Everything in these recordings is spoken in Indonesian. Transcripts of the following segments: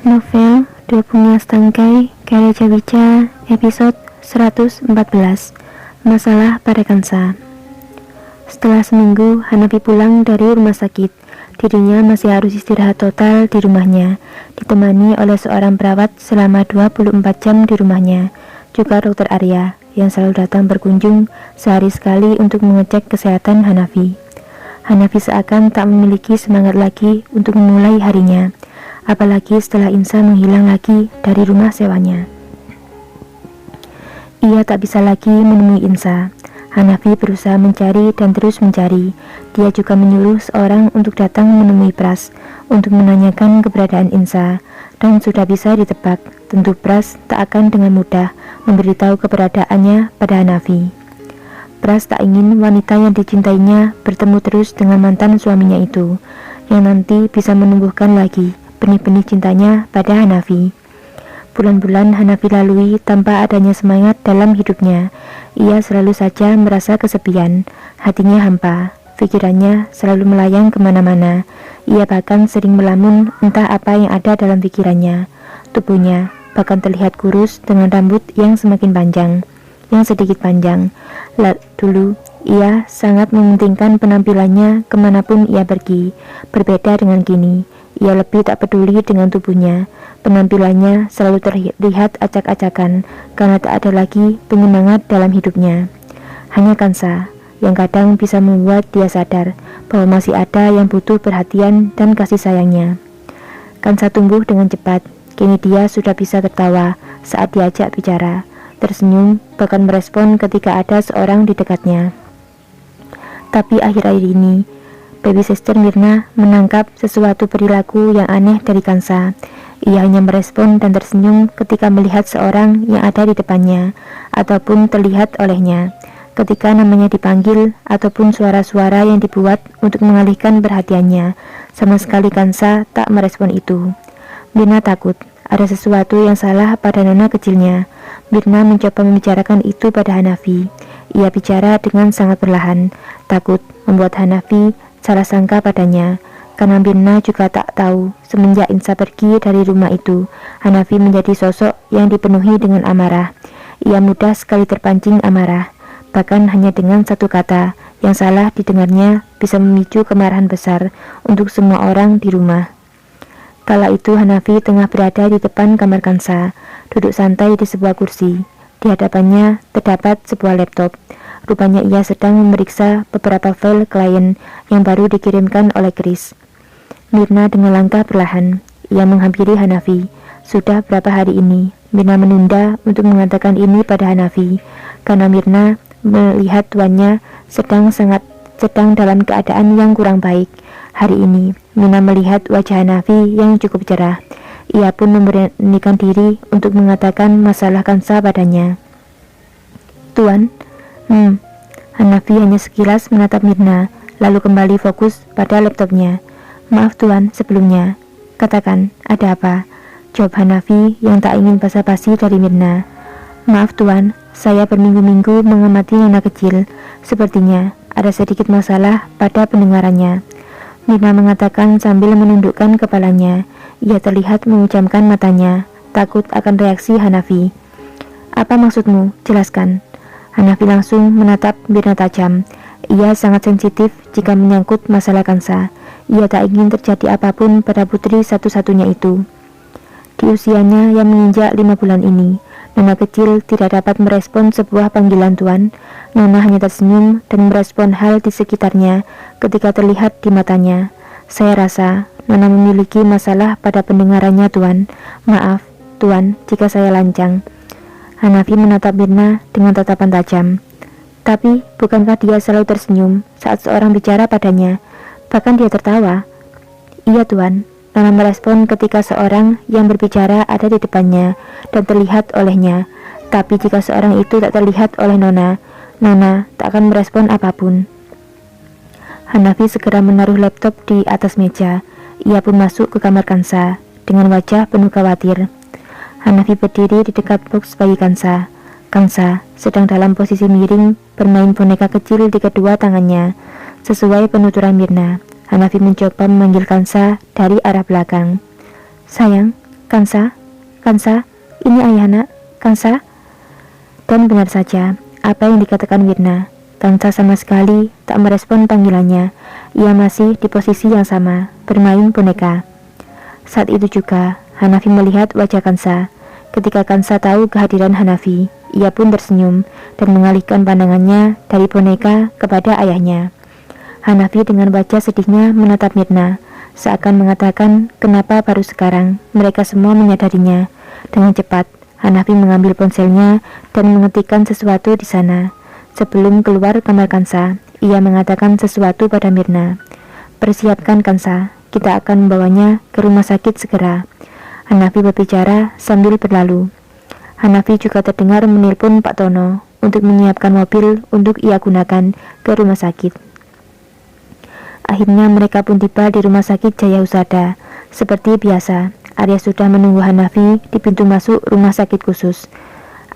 Novel Dua Bunga Setangkai karya Jawica, episode 114. Masalah pada Kansa. Setelah seminggu Hanafi pulang dari rumah sakit. Dirinya masih harus istirahat total di rumahnya, ditemani oleh seorang perawat selama 24 jam di rumahnya, juga Dr. Arya yang selalu datang berkunjung sehari sekali untuk mengecek kesehatan Hanafi. Hanafi seakan tak memiliki semangat lagi untuk memulai harinya, apalagi setelah Insa menghilang lagi dari rumah sewanya. Ia tak bisa lagi menemui Insa. Hanafi berusaha mencari dan terus mencari. Dia juga menyuruh seorang untuk datang menemui Pras untuk menanyakan keberadaan Insa, dan sudah bisa ditebak, tentu Pras tak akan dengan mudah memberitahu keberadaannya pada Hanafi. Pras tak ingin wanita yang dicintainya bertemu terus dengan mantan suaminya itu, yang nanti bisa menumbuhkan lagi benih-benih cintanya pada Hanafi. Bulan-bulan Hanafi lalui tanpa adanya semangat dalam hidupnya. Ia selalu saja merasa kesepian, hatinya hampa, pikirannya selalu melayang kemana-mana. Ia bahkan sering melamun entah apa yang ada dalam pikirannya. Tubuhnya bahkan terlihat kurus dengan rambut yang semakin panjang, yang sedikit panjang. Dulu ia sangat mementingkan penampilannya kemanapun ia pergi. Berbeda dengan kini, ia lebih tak peduli dengan tubuhnya. Penampilannya selalu terlihat acak-acakan karena tak ada lagi penyemangat dalam hidupnya. Hanya Kansa yang kadang bisa membuat dia sadar bahwa masih ada yang butuh perhatian dan kasih sayangnya. Kansa tumbuh dengan cepat. Kini dia sudah bisa tertawa saat diajak bicara, tersenyum, bahkan merespon ketika ada seorang di dekatnya. Tapi akhir-akhir ini, baby sister Mirna menangkap sesuatu perilaku yang aneh dari Kansa. Ia hanya merespon dan tersenyum ketika melihat seorang yang ada di depannya, ataupun terlihat olehnya, ketika namanya dipanggil, ataupun suara-suara yang dibuat untuk mengalihkan perhatiannya. Sama sekali Kansa tak merespon itu. Mirna takut ada sesuatu yang salah pada nona kecilnya. Mirna mencoba membicarakan itu pada Hanafi. Ia bicara dengan sangat perlahan, takut membuat Hanafi salah sangka padanya. Karena Mirna juga tak tahu, semenjak Insa pergi dari rumah itu, Hanafi menjadi sosok yang dipenuhi dengan amarah. Ia mudah sekali terpancing amarah, bahkan hanya dengan satu kata yang salah didengarnya bisa memicu kemarahan besar untuk semua orang di rumah. Kala itu Hanafi tengah berada di depan kamar Kansa, duduk santai di sebuah kursi. Di hadapannya terdapat sebuah laptop. Rupanya ia sedang memeriksa beberapa file klien yang baru dikirimkan oleh Chris. Mirna dengan langkah perlahan, ia menghampiri Hanafi. Sudah berapa hari ini Mirna menunda untuk mengatakan ini pada Hanafi, karena Mirna melihat tuannya sedang dalam keadaan yang kurang baik. Hari ini Mirna melihat wajah Hanafi yang cukup cerah. Ia pun memberanikan diri untuk mengatakan masalah Kansa padanya. Tuan, Hanafi hanya sekilas menatap Mirna, lalu kembali fokus pada laptopnya. Maaf Tuan, sebelumnya. Katakan, ada apa? Jawab Hanafi yang tak ingin basa-basi dari Mirna. Maaf Tuan, saya berminggu-minggu mengamati nona kecil. Sepertinya ada sedikit masalah pada pendengarannya. Mirna mengatakan sambil menundukkan kepalanya. Ia terlihat memejamkan matanya, takut akan reaksi Hanafi. Apa maksudmu? Jelaskan. Hanafi langsung menatap Mirna tajam. Ia sangat sensitif jika menyangkut masalah Kansa. Ia tak ingin terjadi apapun pada putri satu-satunya itu. Di usianya yang menginjak 5 bulan ini, nona kecil tidak dapat merespon sebuah panggilan Tuan. Nona hanya tersenyum dan merespon hal di sekitarnya ketika terlihat di matanya. Saya rasa Nona memiliki masalah pada pendengarannya Tuan. Maaf Tuan jika saya lancang. Hanafi menatap Mirna dengan tatapan tajam. Tapi bukankah dia selalu tersenyum saat seorang bicara padanya? Bahkan dia tertawa. Iya Tuan, Nona merespon ketika seorang yang berbicara ada di depannya dan terlihat olehnya. Tapi jika seorang itu tak terlihat oleh Nona, Nona tak akan merespon apapun. Hanafi segera menaruh laptop di atas meja. Ia pun masuk ke kamar Kansa dengan wajah penuh khawatir. Hanafi berdiri di dekat box bayi Kansa. Kansa sedang dalam posisi miring bermain boneka kecil di kedua tangannya. Sesuai penuturan Mirna, Hanafi mencoba memanggil Kansa dari arah belakang. Sayang, Kansa, Kansa, ini ayah nak, Kansa. Dan benar saja, apa yang dikatakan Mirna. Kansa sama sekali tak merespon panggilannya. Ia masih di posisi yang sama, bermain boneka. Saat itu juga, Hanafi melihat wajah Kansa. Ketika Kansa tahu kehadiran Hanafi, ia pun tersenyum dan mengalihkan pandangannya dari boneka kepada ayahnya. Hanafi dengan wajah sedihnya menatap Mirna, seakan mengatakan kenapa baru sekarang mereka semua menyadarinya. Dengan cepat, Hanafi mengambil ponselnya dan mengetikkan sesuatu di sana. Sebelum keluar kamar Kansa, ia mengatakan sesuatu pada Mirna. Persiapkan Kansa, kita akan membawanya ke rumah sakit segera. Hanafi berbicara sambil berlalu. Hanafi juga terdengar menelpon Pak Tono untuk menyiapkan mobil untuk ia gunakan ke rumah sakit. Akhirnya mereka pun tiba di rumah sakit Jaya Husada. Seperti biasa, Arya sudah menunggu Hanafi di pintu masuk rumah sakit khusus.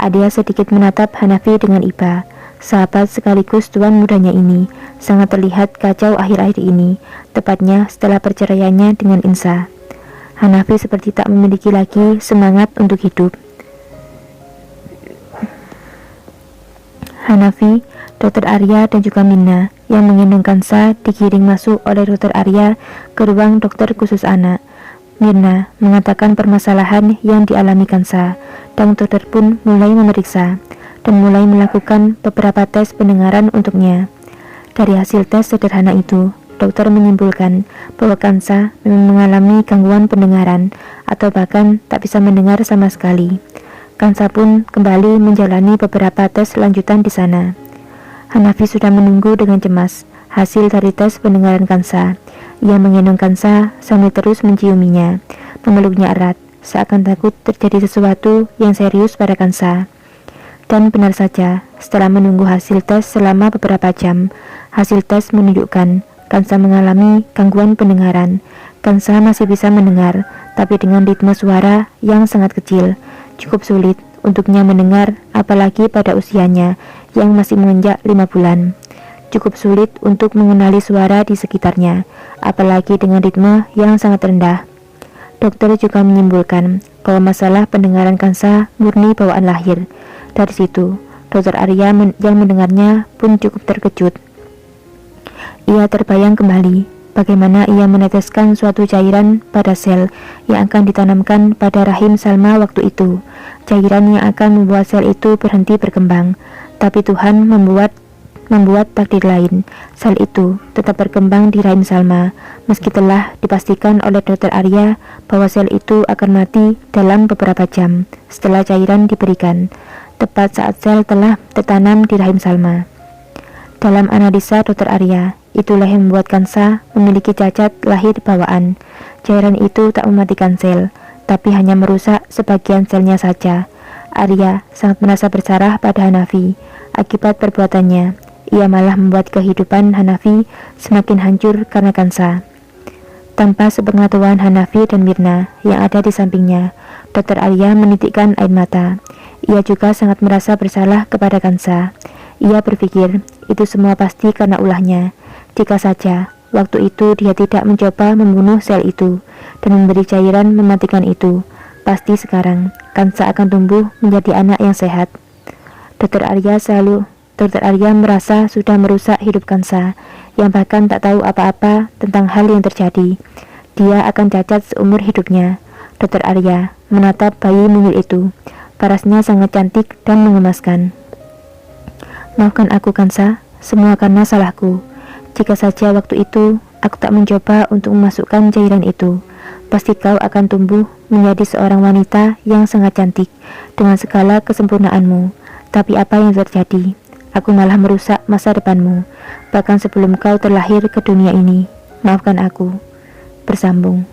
Arya sedikit menatap Hanafi dengan iba. Sahabat sekaligus tuan mudanya ini sangat terlihat kacau akhir-akhir ini, tepatnya setelah perceraiannya dengan Insa. Hanafi seperti tak memiliki lagi semangat untuk hidup. Hanafi, Dr. Arya dan juga Minna yang menggendong Kansa digiring masuk oleh Dr. Arya ke ruang dokter khusus anak. Mirna mengatakan permasalahan yang dialami Kansa, dan dokter pun mulai memeriksa dan mulai melakukan beberapa tes pendengaran untuknya. Dari hasil tes sederhana itu, dokter menyimpulkan bahwa Kansa memang mengalami gangguan pendengaran atau bahkan tak bisa mendengar sama sekali. Kansa pun kembali menjalani beberapa tes lanjutan di sana. Hanafi sudah menunggu dengan cemas hasil dari tes pendengaran Kansa. Ia menggendong Kansa sambil terus menciuminya, memeluknya erat, seakan takut terjadi sesuatu yang serius pada Kansa. Dan benar saja, setelah menunggu hasil tes selama beberapa jam, hasil tes menunjukkan Kansa mengalami gangguan pendengaran. Kansa masih bisa mendengar, tapi dengan ritme suara yang sangat kecil. Cukup sulit untuknya mendengar, apalagi pada usianya yang masih menginjak 5 bulan. Cukup sulit untuk mengenali suara di sekitarnya, apalagi dengan ritme yang sangat rendah. Dokter juga menyimpulkan bahwa masalah pendengaran Kansa murni bawaan lahir. Dari situ, Dr. Arya yang mendengarnya pun cukup terkejut. Ia terbayang kembali bagaimana ia meneteskan suatu cairan pada sel yang akan ditanamkan pada rahim Salma waktu itu. Cairan yang akan membuat sel itu berhenti berkembang. Tapi Tuhan membuat takdir lain. Sel itu tetap berkembang di rahim Salma, meski telah dipastikan oleh Dr. Arya bahwa sel itu akan mati dalam beberapa jam setelah cairan diberikan, tepat saat sel telah tertanam di rahim Salma. Dalam analisa Dr. Arya, itulah yang membuat Kansa memiliki cacat lahir bawaan. Cairan itu tak mematikan sel, tapi hanya merusak sebagian selnya saja. Arya sangat merasa bersalah pada Hanafi. Akibat perbuatannya, ia malah membuat kehidupan Hanafi semakin hancur karena Kansa. Tanpa sepengetahuan Hanafi dan Mirna yang ada di sampingnya, Dr. Arya menitikkan air mata. Ia juga sangat merasa bersalah kepada Kansa. Ia berpikir itu semua pasti karena ulahnya. Jika saja waktu itu dia tidak mencoba membunuh sel itu dan memberi cairan mematikan itu, pasti sekarang Kansa akan tumbuh menjadi anak yang sehat. Dr. Arya merasa sudah merusak hidup Kansa, yang bahkan tak tahu apa-apa tentang hal yang terjadi. Dia akan cacat seumur hidupnya. Dr. Arya menatap bayi mungil itu. Parasnya sangat cantik dan mengemaskan. Maafkan aku Kansa, semua karena salahku. Jika saja waktu itu aku tak mencoba untuk memasukkan cairan itu, pasti kau akan tumbuh menjadi seorang wanita yang sangat cantik dengan segala kesempurnaanmu. Tapi apa yang terjadi? Aku malah merusak masa depanmu, bahkan sebelum kau terlahir ke dunia ini. Maafkan aku. Bersambung.